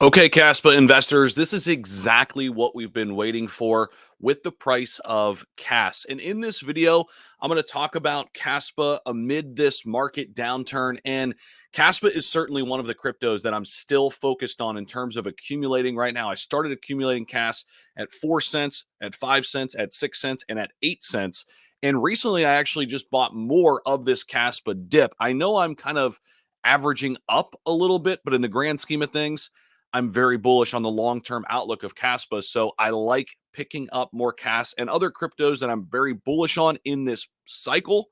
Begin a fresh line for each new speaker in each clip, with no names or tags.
Okay, KASPA investors, this is exactly what we've been waiting for with the price of KAS. And in this video, I'm going to talk about KASPA amid this market downturn. And KASPA is certainly one of the cryptos that I'm still focused on in terms of accumulating right now. I started accumulating KAS at 4 cents, at 5 cents, at 6 cents, and at 8 cents. And recently, I actually just bought more of this KASPA dip. I know I'm kind of averaging up a little bit, but in the grand scheme of things, I'm very bullish on the long-term outlook of KASPA. So I like picking up more KAS and other cryptos that I'm very bullish on in this cycle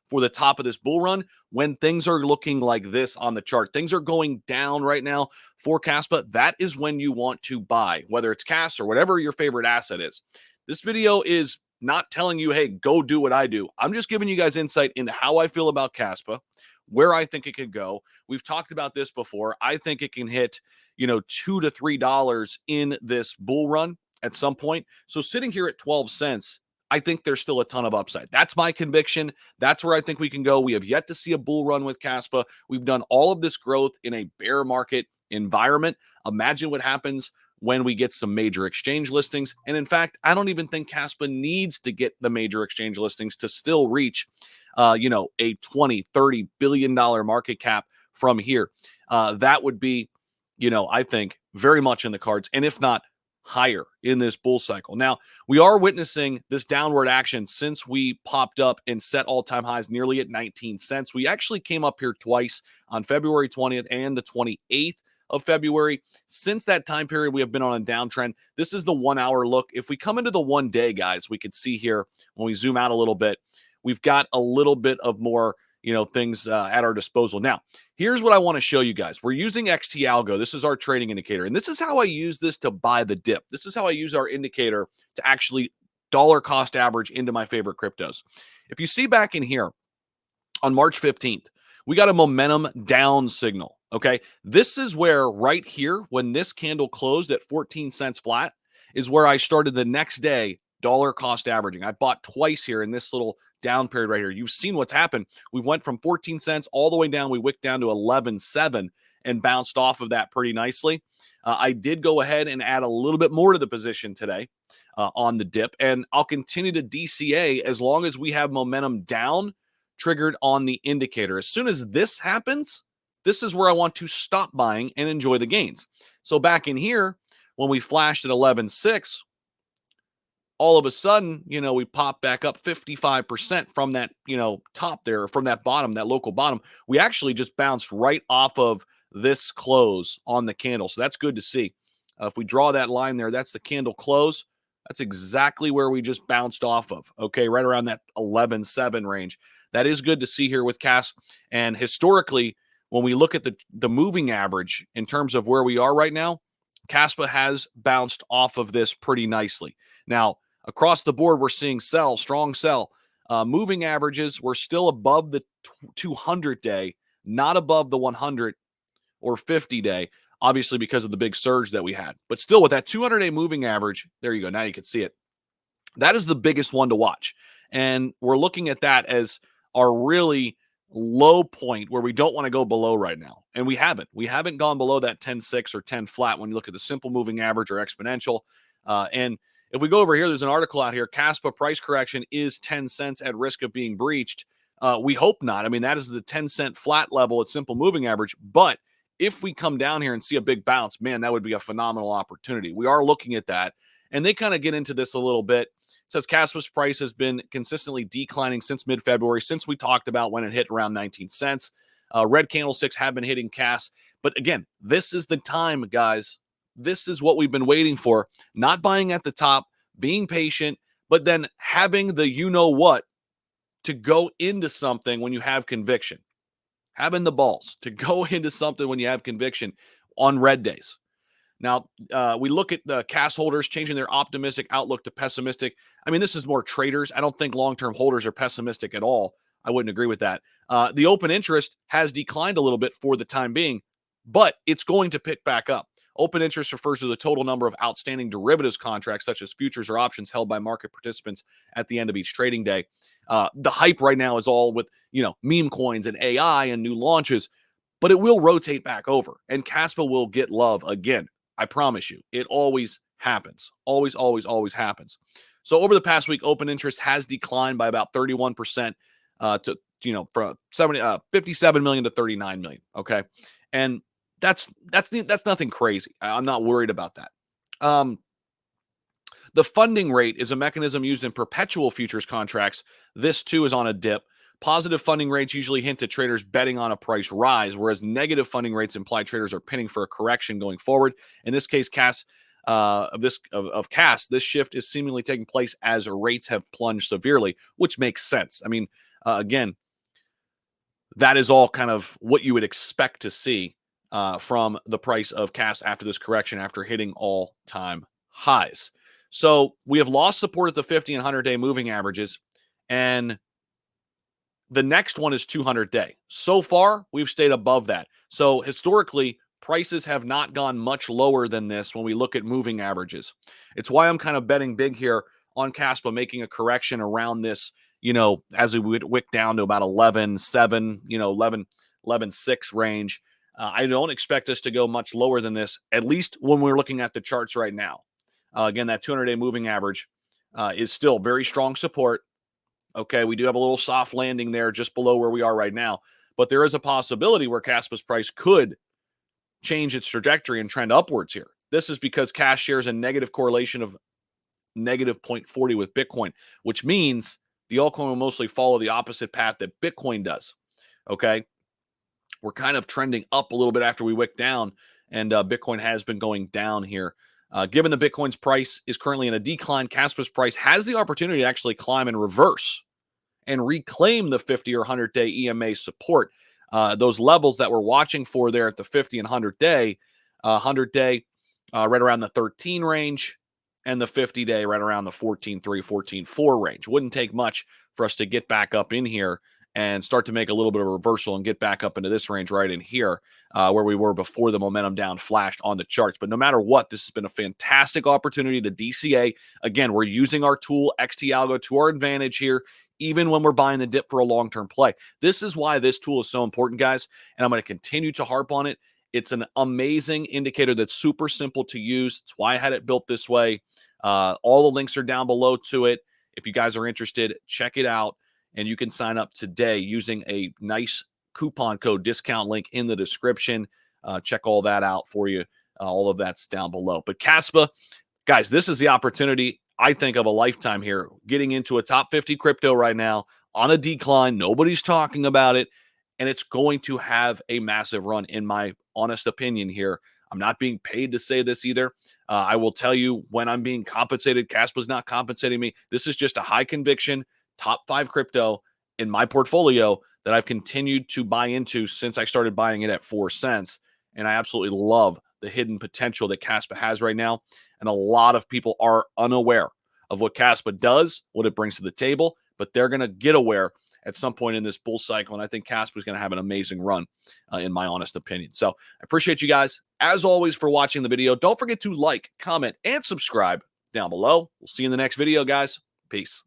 for the top of this bull run when things are looking like this on the chart. Things are going down right now for KASPA. That is when you want to buy, whether it's KAS or whatever your favorite asset is. This video is not telling you, hey, go do what I do. I'm just giving you guys insight into how I feel about KASPA, where I think it could go. We've talked about this before. I think it can hit $2 to $3 in this bull run at some point. So sitting here at 12 cents, I think there's still a ton of upside. That's my conviction. That's where I think we can go. We have yet to see a bull run with KASPA. We've done all of this growth in a bear market environment. Imagine what happens when we get some major exchange listings. And in fact, I don't even think KASPA needs to get the major exchange listings to still reach, a 20, $30 billion market cap from here. That would be, I think very much in the cards, and if not higher in this bull cycle. Now, we are witnessing this downward action since we popped up and set all-time highs nearly at 19 cents. We actually came up here twice on February 20th and the 28th of February. Since that time period, we have been on a downtrend. This is the 1 hour look. If we come into the 1 day, guys, we could see here when we zoom out a little bit, we've got a little bit of more things at our disposal. Now, here's what I want to show you guys. We're using XT Algo. This is our trading indicator. And this is how I use this to buy the dip. This is how I use our indicator to actually dollar cost average into my favorite cryptos. If you see back in here on March 15th, we got a momentum down signal. Okay. This is where right here, when this candle closed at 14 cents flat, is where I started the next day dollar cost averaging. I bought twice here in this little down period right here. You've seen what's happened. We went from 14 cents all the way down. We wicked down to 11.7 and bounced off of that pretty nicely. I did go ahead and add a little bit more to the position today on the dip, and I'll continue to DCA as long as we have momentum down triggered on the indicator. As soon as this happens, this is where I want to stop buying and enjoy the gains. So back in here, when we flashed at 11.6, all of a sudden, we popped back up 55% from that, top there, from that bottom, that local bottom. We actually just bounced right off of this close on the candle. So that's good to see. If we draw that line there, that's the candle close. That's exactly where we just bounced off of. Okay, right around that 11.7 range. That is good to see here with KAS. And historically, when we look at the moving average in terms of where we are right now, KASPA has bounced off of this pretty nicely. Now, across the board, we're seeing sell, strong sell. Moving averages, we're still above the 200-day, not above the 100 or 50-day, obviously because of the big surge that we had. But still, with that 200-day moving average, there you go. Now you can see it. That is the biggest one to watch. And we're looking at that as our really low point where we don't want to go below right now. And we haven't. We haven't gone below that 10.6 or 10 flat when you look at the simple moving average or exponential. And if we go over here, there's an article out here. KASPA price correction is 10 cents at risk of being breached. We hope not. I mean, that is the 10-cent flat level at simple moving average. But if we come down here and see a big bounce, man, that would be a phenomenal opportunity. We are looking at that. And they kind of get into this a little bit. It says KASPA's price has been consistently declining since mid-February, since we talked about when it hit around 19 cents. Red candlesticks have been hitting KAS. But again, this is the time, guys. This is what we've been waiting for. Not buying at the top, being patient, but then having the you-know-what to go into something when you have conviction. Having the balls to go into something when you have conviction on red days. Now, we look at the KAS holders changing their optimistic outlook to pessimistic. I mean, this is more traders. I don't think long-term holders are pessimistic at all. I wouldn't agree with that. The open interest has declined a little bit for the time being, but it's going to pick back up. Open interest refers to the total number of outstanding derivatives contracts, such as futures or options held by market participants at the end of each trading day. The hype right now is all with, meme coins and AI and new launches, but it will rotate back over, and KASPA will get love again. I promise you, it always happens. Always, always, always happens. So over the past week, open interest has declined by about 31% to, from 57 million to 39 million. Okay. And that's nothing crazy. I'm not worried about that. The funding rate is a mechanism used in perpetual futures contracts. This too is on a dip. Positive funding rates usually hint at traders betting on a price rise, whereas negative funding rates imply traders are pinning for a correction going forward. In this case, KAS of KAS, this shift is seemingly taking place as rates have plunged severely, which makes sense. I mean, again, that is all kind of what you would expect to see from the price of KAS after this correction, after hitting all-time highs. So we have lost support at the 50 and 100-day moving averages, and the next one is 200-day. So far, we've stayed above that. So historically, prices have not gone much lower than this when we look at moving averages. It's why I'm kind of betting big here on KASPA making a correction around this, as we would wick down to about 11.7, 11.6 range. I don't expect us to go much lower than this, at least when we're looking at the charts right now. Again, that 200-day moving average is still very strong support. Okay, we do have a little soft landing there just below where we are right now, but there is a possibility where KASPA's price could change its trajectory and trend upwards here. This is because KAS shares a negative correlation of negative 0.40 with Bitcoin, which means the altcoin will mostly follow the opposite path that Bitcoin does. Okay, we're kind of trending up a little bit after we wick down, and Bitcoin has been going down here. Given that Bitcoin's price is currently in a decline, KASPA's price has the opportunity to actually climb and reverse and reclaim the 50 or 100-day EMA support. Those levels that we're watching for there at the 50 and 100-day, right around the 13 range, and the 50-day right around the 14.3, 14.4 range. Wouldn't take much for us to get back up in here and start to make a little bit of a reversal and get back up into this range right in here where we were before the momentum down flashed on the charts. But no matter what, this has been a fantastic opportunity to DCA. Again, we're using our tool, XT Algo, to our advantage here, even when we're buying the dip for a long-term play. This is why this tool is so important, guys, and I'm going to continue to harp on it. It's an amazing indicator that's super simple to use. It's why I had it built this way. All the links are down below to it. If you guys are interested, check it out. And you can sign up today using a nice coupon code discount link in the description. Check all that out for you. All of that's down below. But KASPA, guys, this is the opportunity, I think, of a lifetime here. Getting into a top 50 crypto right now on a decline. Nobody's talking about it. And it's going to have a massive run, in my honest opinion here. I'm not being paid to say this either. I will tell you when I'm being compensated. KASPA's not compensating me. This is just a high conviction top 5 crypto in my portfolio that I've continued to buy into since I started buying it at 4 cents. And I absolutely love the hidden potential that KASPA has right now. And a lot of people are unaware of what KASPA does, what it brings to the table, but they're going to get aware at some point in this bull cycle. And I think KASPA is going to have an amazing run, in my honest opinion. So I appreciate you guys, as always, for watching the video. Don't forget to like, comment, and subscribe down below. We'll see you in the next video, guys. Peace.